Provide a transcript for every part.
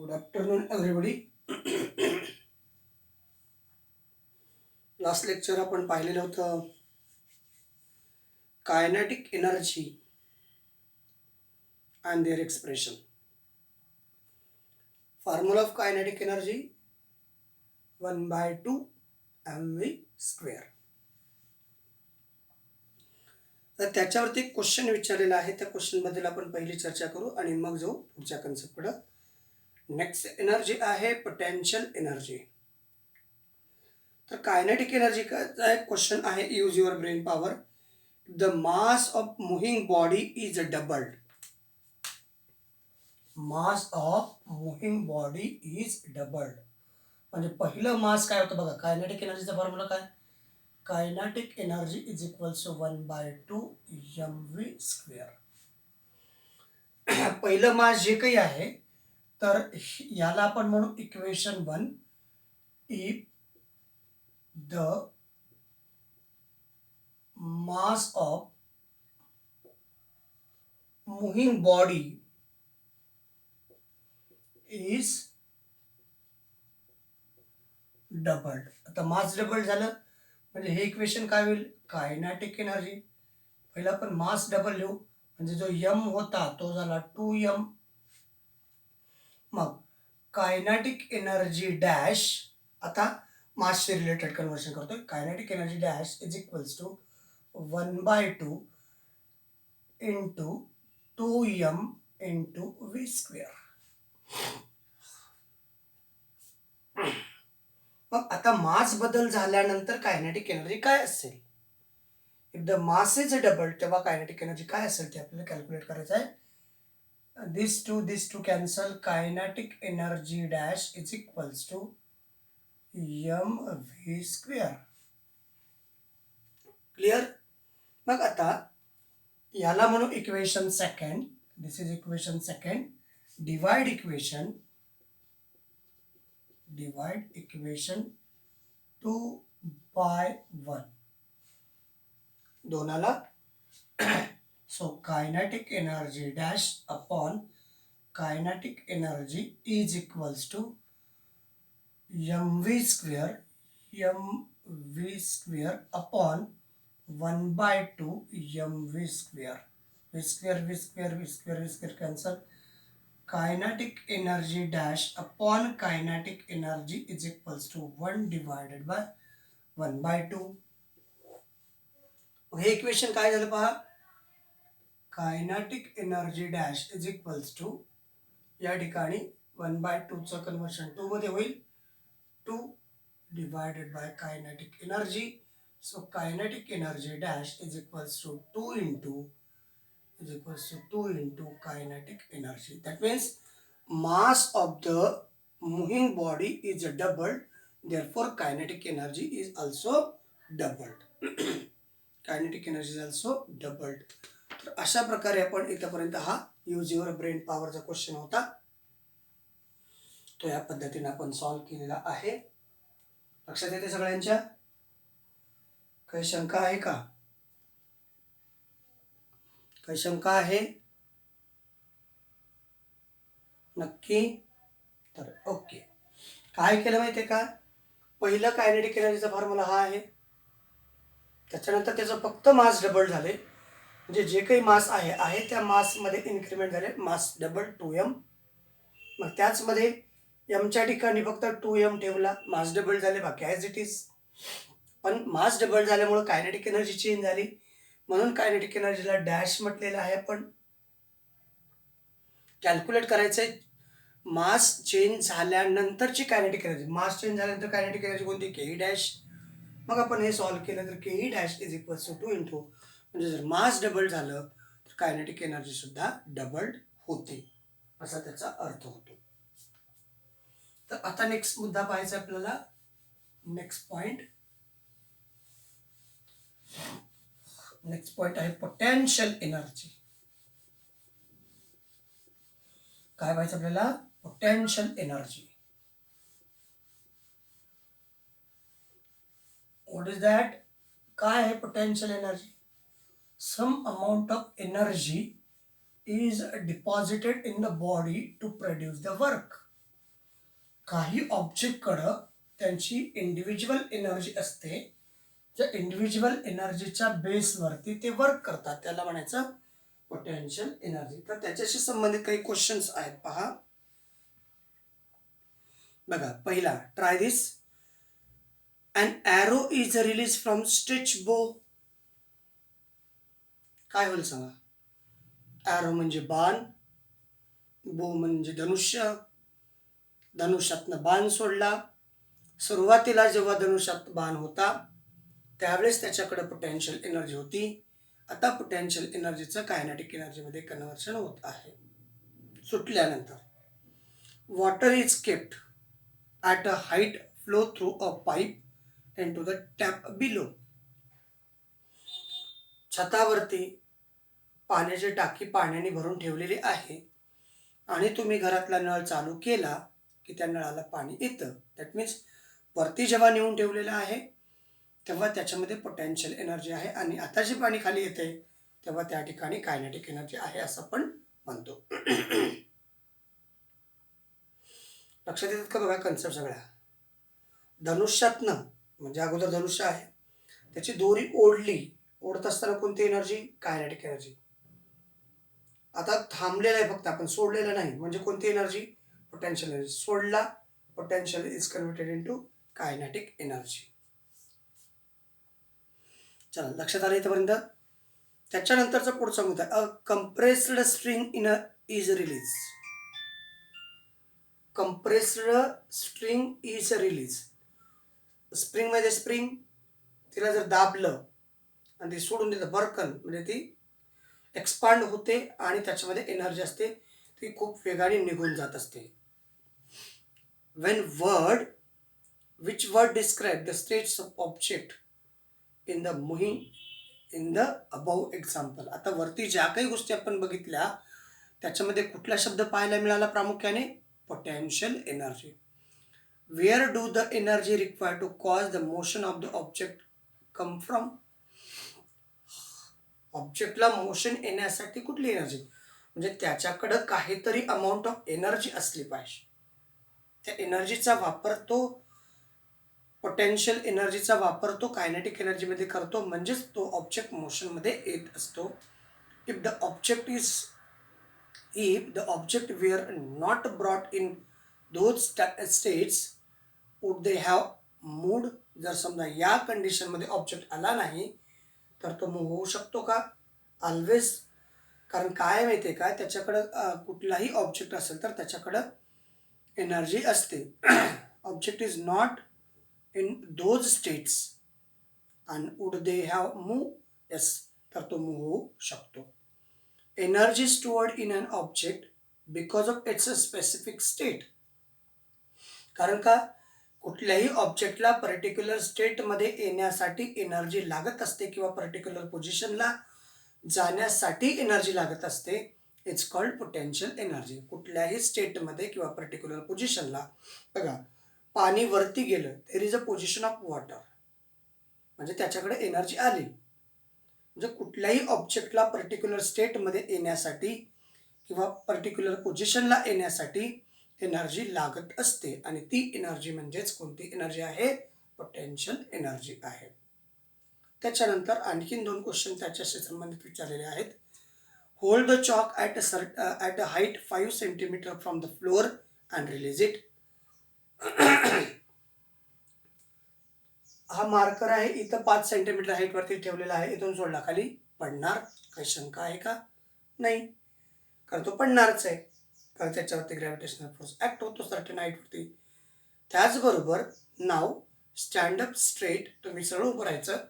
Good afternoon, everybody. Last lecture आपण पाहिलेलं होतं kinetic energy and their expression. Formula of kinetic energy 1/2 mv². तर त्याच्यावरती एक क्वेश्चन विचारलेला आहे. त्या क्वेश्चनबद्दल आपण पहिली चर्चा करू आणि मग जाऊ पुढच्या कन्सेप्टकडे. नेक्स्ट एनर्जी आहे पोटेन्शियल एनर्जी. तर कायनेटिक एनर्जीचा एक क्वेश्चन आहे. Use your brain power. The mass of moving body is doubled. Mass of moving body is doubled. म्हणजे पहिलं मास काय होतं बघा. कायनेटिक एनर्जीचा फॉर्म्युला काय? Kinetic energy is equals to 1/2 mv². पहिलं मास जे काही आहे तर याला आपण म्हणू equation 1. If the mass of moving body is doubled. आता मास डबल झालं म्हणजे हे इक्वेशन काय होईल? Kinetic energy. पहिला आपण मास डबल लिहू म्हणजे जो m होता तो झाला 2m. मग कायनेटिक एनर्जी डॅश. आता मासचे रिलेटेड कन्व्हर्शन करतोय. Kinetic energy dash is equals to 1/2 into 2m into v². मग आता मास बदल झाल्यानंतर कायनेटिक एनर्जी काय असेल? If the mass is double तेव्हा कायनेटिक एनर्जी काय असेल ते आपल्याला कॅल्क्युलेट करायचं आहे. This two cancel. Kinetic energy dash is equals to mv². Clear? मग आता याला म्हणू equation second. This is equation second. Divide equation 2/1 दोनाला. So kinetic energy dash upon kinetic energy is equals to mv² upon 1/2 mv². v² cancel. Kinetic energy dash upon kinetic energy is equals to 1 divided by 1/2. हे equation काय झालं पहा. Kinetic energy dash is equals to या ठिकाणी 1/2चं conversion 2 मध्ये होईल. 2 divided by kinetic energy. So kinetic energy dash is equals to 2 into kinetic energy. That means mass of the moving body is doubled, therefore kinetic energy is also doubled. Kinetic energy is also doubled. तर अशा प्रकारे आपण इथपर्यंत हा use your brain पॉवरचा question होता तो या पद्धतीने आपण सॉल्व्ह केलेला आहे. लक्षात येते सगळ्यांच्या? काही शंका आहे का? काही शंका आहे? नक्की? तर ओके. काय केलं माहिती आहे का? पहिलं कायनेटिक एनर्जीचा फॉर्म्युला हा आहे. त्याच्यानंतर त्याचं फक्त मास डबल झाले. म्हणजे जे काही मास आहे त्या मासमध्ये इन्क्रीमेंट झाले. Mass double 2m. मग त्याचमध्ये mच्या ठिकाणी फक्त 2m ठेवला. मास डबल झाले बाकी ॲज इट इज. पण मास डबल झाल्यामुळे कायनेटिक एनर्जी चेंज झाली म्हणून कायनेटिक एनर्जीला डॅश म्हटलेलं आहे. पण कॅल्क्युलेट करायचंय मास चेंज झाल्यानंतरची कायनेटिक एनर्जी. मास चेंज झाल्यानंतर कायनेटिक एनर्जी कोणती? K dash. मग आपण हे सॉल्व्ह केलं तर K dash is equals to 2 into म्हणजे जर मास डबल झालं तर कायनेटिक एनर्जी सुद्धा डबल्ड होते असा त्याचा अर्थ होतो. तर आता नेक्स्ट मुद्दा पाहायचा आपल्याला. नेक्स्ट पॉइंट आहे पोटेन्शियल एनर्जी. काय पाहायचं आपल्याला? Potential energy. What is that? काय आहे potential energy? Some amount of energy is deposited in the body to produce the work. काही ऑब्जेक्टकडं त्यांची इंडिव्हिज्युअल एनर्जी असते, ज्या इंडिव्हिज्युअल एनर्जीच्या बेसवरती ते वर्क करतात, त्याला म्हणायचं पोटेन्शियल एनर्जी. तर त्याच्याशी संबंधित काही क्वेश्चन्स आहेत पहा. बघा पहिला, try this. An arrow is release from stitch bow. काय होईल सांगा? ॲरो म्हणजे बाण, बो म्हणजे धनुष्य, धनुष्यातनं बाण सोडला. सुरुवातीला जेव्हा धनुष्यात बाण होता त्यावेळेस त्याच्याकडे पोटेन्शियल एनर्जी होती. आता पोटेन्शियल एनर्जीचं कायनेटिक एनर्जीमध्ये कन्व्हर्शन होत आहे सुटल्यानंतर. Water is kept at a height flow through a pipe into the tap below. छतावरती पाण्याची टाकी पाण्याने भरून ठेवलेली आहे आणि तुम्ही घरातला नळ चालू केला की त्या नळाला पाणी येतं. दॅट मीन्स वरती जेव्हा नेऊन ठेवलेलं आहे तेव्हा त्याच्यामध्ये पोटेन्शियल एनर्जी आहे आणि आता जे पाणी खाली येते तेव्हा त्या ठिकाणी कायनेटिक एनर्जी आहे असं आपण म्हणतो. लक्षात येतात का बघा कन्सेप्ट सगळ्या. धनुष्यातनं म्हणजे अगोदर धनुष्य आहे, त्याची दोरी ओढत असताना कोणती एनर्जी? Kinetic energy. आता थांबलेला आहे फक्त, आपण सोडलेलं नाही, म्हणजे कोणती एनर्जी? Potential energy. सोडला, potential is converted into kinetic energy. चला लक्षात आलं इथपर्यंत. त्याच्यानंतरचा पुढचा मुद्दा, a compressed string in is release. Compressed string is release. Spring मध्ये स्प्रिंग, तिला जर दाबलं आणि ती सोडून दिलं बर्कन म्हणजे ती एक्सपांड होते आणि त्याच्यामध्ये एनर्जी असते, ती खूप वेगाने निघून जात असते. which word describe the states of object in the moving in the above example. आता वरती ज्या काही गोष्टी आपण बघितल्या त्याच्यामध्ये कुठला शब्द पाहायला मिळाला प्रामुख्याने? Potential energy. Where do the energy required to cause the motion of the object come from. ऑब्जेक्टला मोशन येण्यासाठी कुठली एनर्जी? म्हणजे त्याच्याकडं काहीतरी अमाऊंट ऑफ एनर्जी असली पाहिजे. त्या एनर्जीचा वापर तो पोटेन्शियल एनर्जीचा वापर तो कायनेटिक एनर्जीमध्ये करतो, म्हणजेच तो ऑब्जेक्ट मोशनमध्ये येत असतो. If the object wear not brought in those states would they have mood. जर समजा या कंडिशनमध्ये ऑब्जेक्ट आला नाही तर तो मूव्ह होऊ शकतो का? ऑलवेज. कारण काय माहिती आहे का, त्याच्याकडं कुठलाही ऑब्जेक्ट असेल तर त्याच्याकडं एनर्जी असते. Object is not in those states आणि would they have move. Yes, तर तो मूव्ह होऊ शकतो. Energy stored in an object because of its a specific state. कारण का कुठल्याही ऑब्जेक्टला पर्टिक्युलर स्टेटमध्ये येण्यासाठी एनर्जी लागत असते किंवा पर्टिक्युलर पोझिशनला जाण्यासाठी एनर्जी लागत असते. It's called potential energy. कुठल्याही स्टेटमध्ये किंवा पर्टिक्युलर पोझिशनला, बघा पाणी वरती गेलं, there is a position of water, म्हणजे त्याच्याकडे एनर्जी आली. म्हणजे कुठल्याही ऑब्जेक्टला पर्टिक्युलर स्टेटमध्ये येण्यासाठी किंवा पर्टिक्युलर पोझिशनला येण्यासाठी एनर्जी लागत असते आणि ती एनर्जी म्हणजेच कोणती एनर्जी आहे? पोटेन्शियल एनर्जी आहे. त्याच्यानंतर आणखीन 2 क्वेश्चन त्याच्याशी संबंधित विचारलेले आहेत. Hold the chalk at a height 5 centimetre from the floor and release it. हा मार्कर आहे, इथं 5 सेंटीमीटर हाईटवरती ठेवलेला आहे, इथून सोडला खाली पडणार. काही शंका आहे का? नाही, कारण तो पडणारच आहे, कारण त्याच्यावरती ग्रॅव्हिटेशनल फोर्स ॲक्ट होतो सर्टन हाईटवरती. त्याचबरोबर नाव स्टँड अप स्ट्रेट, तुम्ही सरळ उभं राहायचं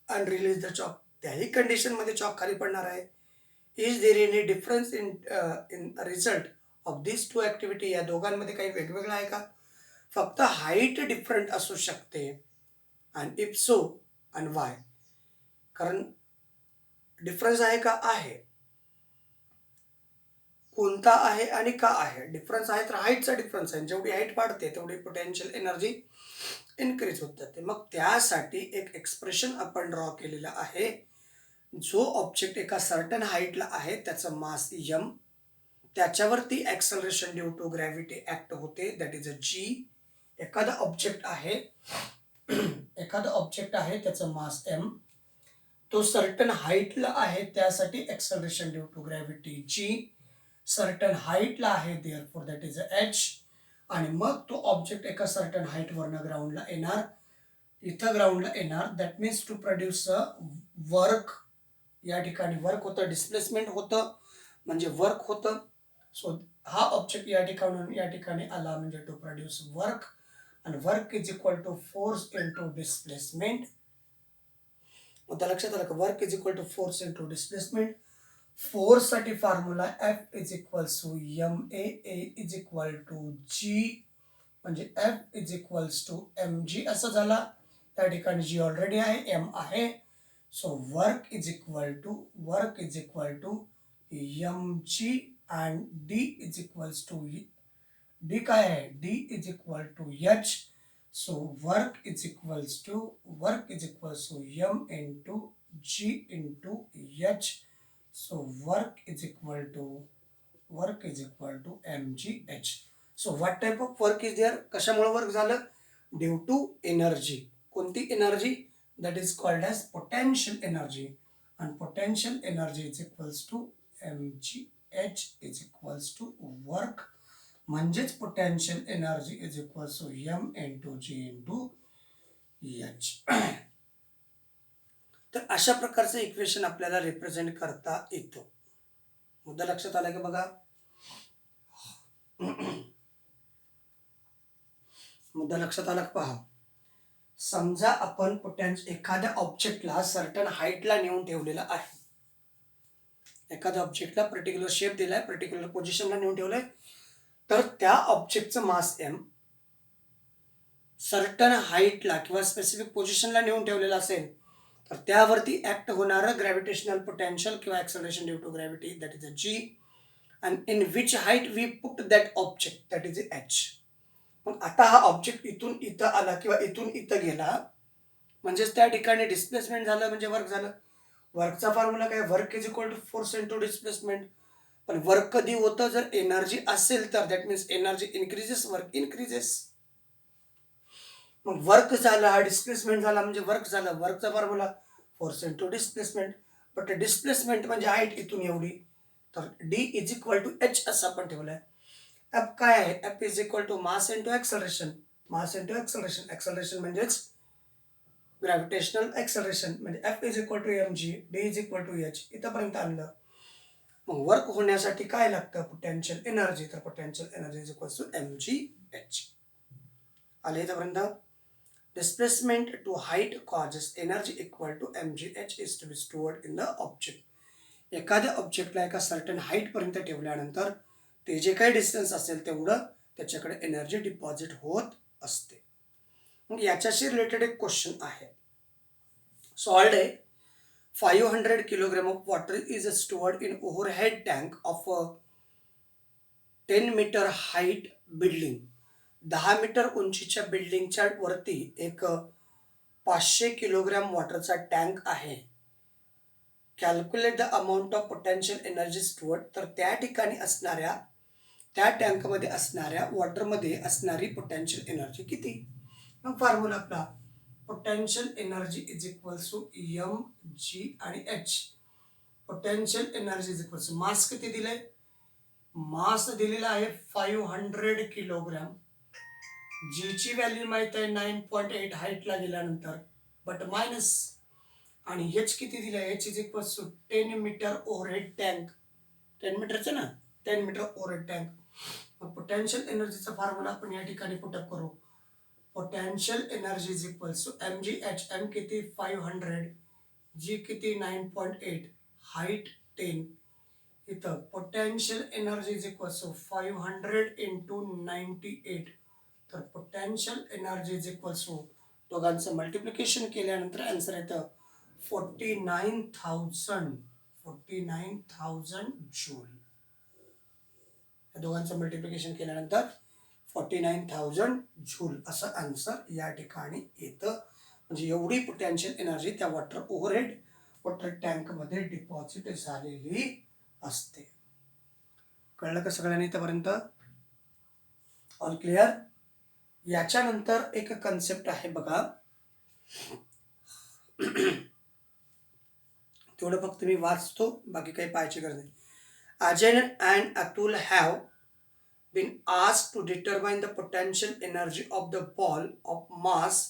आणि रिलीज द चॉक. त्याही कंडिशनमध्ये चॉक खाली पडणार आहे. Is there any difference in result of this 2 activity. या दोघांमध्ये काही वेगवेगळं आहे का? फक्त हाईट डिफरंट असू शकते. आणि इफ सो आणि वाय. कारण डिफरन्स आहे का? आहे. कोणता आहे आणि का आहे? डिफरन्स आहे तर हाईटचा डिफरन्स आहे. जेवढी हाईट वाढते तेवढी पोटेन्शियल एनर्जी इन्क्रीज होत जाते. मग त्यासाठी एक एक्सप्रेशन आपण ड्रॉ केलेलं आहे. जो ऑब्जेक्ट एका सर्टन हाईटला आहे त्याचं मास m, त्याच्यावरती acceleration due to gravity act होते, दॅट इज अ जी. एखादा ऑब्जेक्ट आहे त्याचं मास एम, तो सर्टन हाईटला आहे त्यासाठी acceleration due to gravity G, certain हाईटला आहे therefore that is a H. आणि मग तो ऑब्जेक्ट एका सर्टन हाईटवरनं ग्राउंडला येणार, इथं ग्राउंडला येणार, that means to produce a work. या ठिकाणी वर्क होतं, डिस्प्लेसमेंट होतं, म्हणजे वर्क होतं. सो हा ऑब्जेक्ट या ठिकाणी आला म्हणजे टू प्रोड्यूस वर्क, आणि work is equal to force into displacement. आता लक्षात आलं का, work is equal to force into displacement. फोर्ससाठी formula F is equals to M A is equal to G, म्हणजे F is equals to M G असं झाला. त्या ठिकाणी जी ऑलरेडी आहे, एम आहे. So work is equal to M G and D is equals to, D काय आहे, D is equal to H. So work is equals to M into G into H. So work is equal to M G H. So what type of work is there, कशामुळे work झालं, due to energy. कोणती energy, that is called as potential energy. आणि potential energy is equals to M G H is equals to work, म्हणजेच potential energy is equals to M into G into H. तर अशा प्रकारचं equation आपल्याला represent करता येतं. मुद्दा लक्षात आला की बघा. मुद्दा लक्षात आला का पहा. समजा आपण एखाद्या ऑब्जेक्टला सर्टन हाईटला नेऊन ठेवलेला आहे, एखाद्या ऑब्जेक्टला पर्टिक्युलर शेप दिलाय, पर्टिक्युलर पोझिशनला नेऊन ठेवलंय, तर त्या ऑब्जेक्टचं मास एम सर्टन हाईटला किंवा स्पेसिफिक पोझिशनला नेऊन ठेवलेलं असेल, तर त्यावरती ऍक्ट होणारं ग्रॅव्हिटेशनल पोटेन्शियल किंवा acceleration due to gravity, that is a g. And in which height we put that object, that is h. मग आता हा ऑब्जेक्ट इथून इथं आला किंवा इथून इथं गेला, म्हणजेच त्या ठिकाणी डिस्प्लेसमेंट झालं, म्हणजे वर्क झालं. वर्कचा फॉर्म्युला काय, work is equal to force into displacement. पण वर्क कधी होतं, जर एनर्जी असेल तर, that means energy increases, work increases. मग वर्क झाला, हा डिस्प्लेसमेंट झाला, म्हणजे वर्क झालं. वर्कचा formula force into displacement. But displacement म्हणजे हाईट इथून एवढी, तर D is equal to H असं आपण ठेवलंय. एफ काय आहे, F is equal to mass into acceleration. Acceleration म्हणजेच ग्रॅव्हिटेशनल ॲक्सलरेशन, म्हणजे F is equal to M g, d is equal to h. इथंपर्यंत आणलं. मग वर्क होण्यासाठी काय लागतं, पोटेन्शियल एनर्जी. तर potential energy is equal to M G h. आले इथंपर्यंत. Displacement to height causes energy equal to M G H is to be stored in the object. एखाद्या ऑब्जेक्टला एका सर्टन हाईटपर्यंत ठेवल्यानंतर ते जे काही डिस्टन्स असेल तेवढं त्याच्याकडे एनर्जी डिपॉझिट होत असते. मग याच्याशी रिलेटेड एक क्वेश्चन आहे. सॉल्ड आहे, 500 kilogram of water is stored in overhead tank of 10 metre height building. 10 metre उंचीच्या बिल्डिंगच्या वरती एक 500 किलोग्राम वॉटरचा टँक आहे. Calculate the amount of potential energy stored. तर त्या ठिकाणी असणाऱ्या, त्या टँकमध्ये असणाऱ्या वॉटरमध्ये असणारी पोटेन्शियल एनर्जी किती. मग फॉर्म्युला आपला potential energy is equals to M G आणि H. Potential energy is equals, mass किती दिलंय, मास दिलेला आहे 500 किलोग्राम. जीची व्हॅल्यू माहित आहे 9.8 हाईटला गेल्यानंतर, बट मायनस. आणि एच किती दिलं, h is equals to 10 metre overhead tank. 10 मीटरचं ना, 10 मीटर ओव्हरहेड टँक. मग पोटेन्शियल एनर्जीचा फॉर्म्युला आपण या ठिकाणी पुटअप करू. Potential energy is equals to M G h. M किती 500, जी किती 9.8, हाईट 10. इथं potential energy is equals to 500 into 98. तर potential energy is equals to, दोघांचं मल्टिप्लिकेशन केल्यानंतर आन्सर येतं 49,000 जूल. या दोघांचं मल्टिप्लिकेशन केल्यानंतर 49,000 जूल असं आन्सर या ठिकाणी येतं. म्हणजे एवढी पोटेन्शियल एनर्जी त्या वॉटर टँकमध्ये डिपॉझिट झालेली असते. कळलं का सगळ्यांनी इथपर्यंत? All clear? याच्यानंतर एक कन्सेप्ट आहे बघा, तेवढं फक्त मी वाचतो, बाकी काही पाहायची गरज नाही. Ajay and Atul have been asked to determine the potential energy of the ball of mass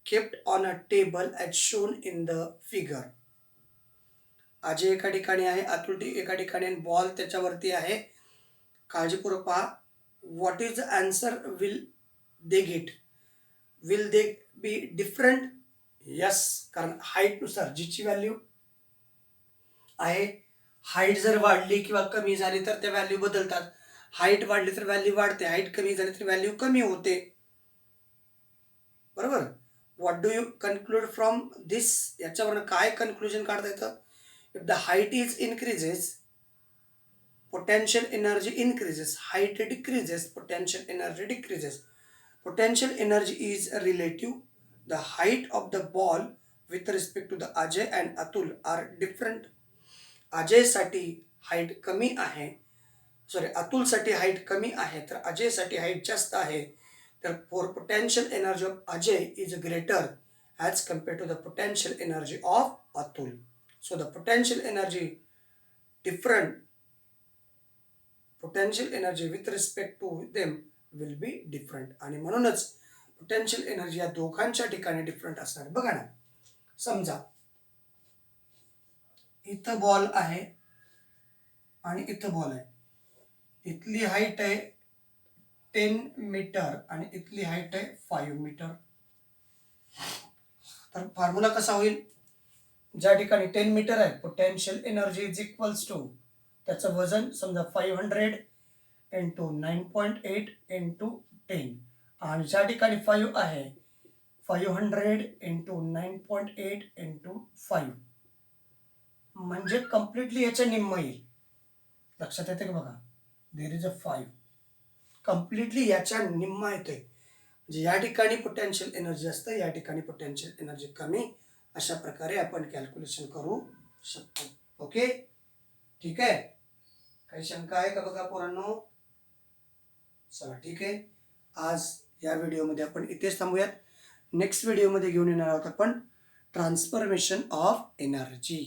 kept on a table as shown in the figure. Ajay एका ठिकाणी आहे, अतुल एका ठिकाणी, बॉल त्याच्यावरती आहे. काळजीपूर्वक पहा. What is the answer will they get? Will they be different? Yes, कारण हाईटनुसार जीची व्हॅल्यू आहे, हाईट जर वाढली किंवा कमी झाली तर त्या व्हॅल्यू बदलतात. हाईट वाढली तर व्हॅल्यू वाढते, हाईट कमी झाली तर व्हॅल्यू कमी होते. बरोबर? What do you conclude from this? याच्यावरून काय कन्क्लुजन काढता येतं? If the height is increases, potential energy increases. Height decreases, potential energy decreases. Potential energy is relative. The height of the ball with respect to the Ajay and Atul are different. Ajay साठी height कमी आहे, sorry Atul साठी height कमी आहे, तर अजय साठी height जास्त आहे. तर for potential energy of Ajay is greater as compare to the potential energy of Atul. So the potential energy different, potential energy with respect to them will be different. आणि म्हणूनच पोटेन्शियल एनर्जी या दोघांच्या ठिकाणी डिफरंट असणार. बघा ना, समजा इथं बॉल आहे आणि इथं बॉल आहे. इथली हाईट आहे 10 मीटर आणि इथली हाईट आहे 5 मीटर. तर फॉर्म्युला कसा होईल? ज्या ठिकाणी 10 मीटर आहे, potential energy is equals to, त्याचं वजन समजा 500 इंटू 9.8 इंटू 10, आणि ज्या ठिकाणी 5 आहे 500 इंटू 9.8 इंटू 5, म्हणजे कम्प्लिटली याच्या निम्म येईल. लक्षात येते का बघा? देर इज अ 5, कम्प्लिटली याच्या निम्मा येते. म्हणजे या ठिकाणी पोटेन्शियल एनर्जी असतं, या ठिकाणी पोटेन्शियल एनर्जी कमी. अशा प्रकारे आपण कॅल्क्युलेशन करू शकतो. ओके, ठीक आहे? काही शंका आहे का बघा पोरांनो? चला ठीक आहे, आज या व्हिडिओमध्ये आपण इथेच थांबूयात. नेक्स्ट व्हिडिओमध्ये घेऊन येणार आहोत आपण ट्रान्सफॉर्मेशन ऑफ एनर्जी.